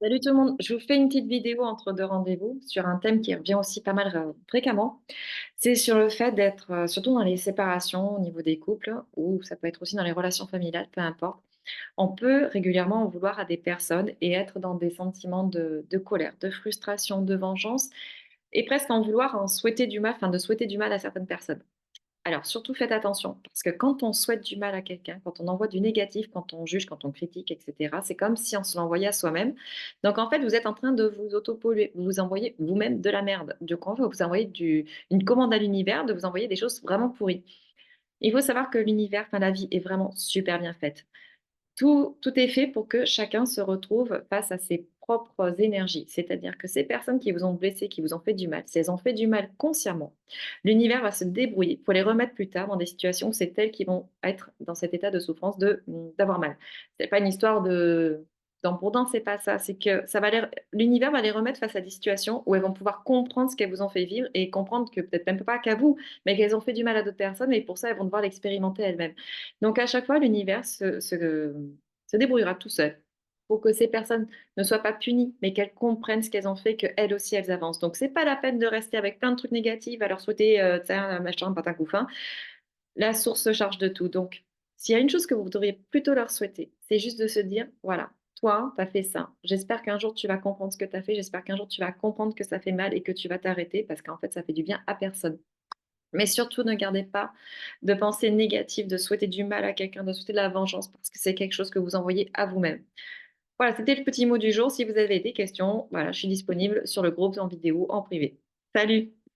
Salut tout le monde, je vous fais une petite vidéo entre deux rendez-vous sur un thème qui revient aussi pas mal fréquemment. C'est sur le fait d'être, surtout dans les séparations au niveau des couples, ou ça peut être aussi dans les relations familiales, peu importe. On peut régulièrement en vouloir à des personnes et être dans des sentiments de colère, de frustration, de vengeance, et presque en vouloir en souhaiter du mal, enfin de souhaiter du mal à certaines personnes. Alors surtout faites attention, parce que quand on souhaite du mal à quelqu'un, quand on envoie du négatif, quand on juge, quand on critique, et cetera, c'est comme si on se l'envoyait à soi-même. Donc en fait, vous êtes en train de vous autopolluer, vous vous envoyez vous-même de la merde. Donc en fait, vous envoyez une commande à l'univers de vous envoyer des choses vraiment pourries. Il faut savoir que l'univers, enfin la vie est vraiment super bien faite. Tout est fait pour que chacun se retrouve face à ses propres énergies. C'est-à-dire que ces personnes qui vous ont blessé, qui vous ont fait du mal, si elles ont fait du mal consciemment, l'univers va se débrouiller pour les remettre plus tard dans des situations où c'est elles qui vont être dans cet état de souffrance d'avoir mal. C'est pas une histoire de dent pour dent, c'est pas ça. C'est que ça va l'univers va les remettre face à des situations où elles vont pouvoir comprendre ce qu'elles vous ont fait vivre et comprendre que peut-être même pas qu'à vous, mais qu'elles ont fait du mal à d'autres personnes et pour ça, elles vont devoir l'expérimenter elles-mêmes. Donc à chaque fois, l'univers se débrouillera tout seul pour que ces personnes ne soient pas punies, mais qu'elles comprennent ce qu'elles ont fait, qu'elles aussi, elles avancent. Donc c'est pas la peine de rester avec plein de trucs négatifs, à leur souhaiter, tiens, un machin, patin couffin. La source se charge de tout. Donc s'il y a une chose que vous devriez plutôt leur souhaiter, c'est juste de se dire: «Voilà, toi, tu as fait ça. J'espère qu'un jour tu vas comprendre ce que tu as fait. J'espère qu'un jour tu vas comprendre que ça fait mal et que tu vas t'arrêter parce qu'en fait, ça fait du bien à personne». Mais surtout, ne gardez pas de pensées négatives, de souhaiter du mal à quelqu'un, de souhaiter de la vengeance parce que c'est quelque chose que vous envoyez à vous-même. Voilà, c'était le petit mot du jour. Si vous avez des questions, voilà, je suis disponible sur le groupe en vidéo, en privé. Salut!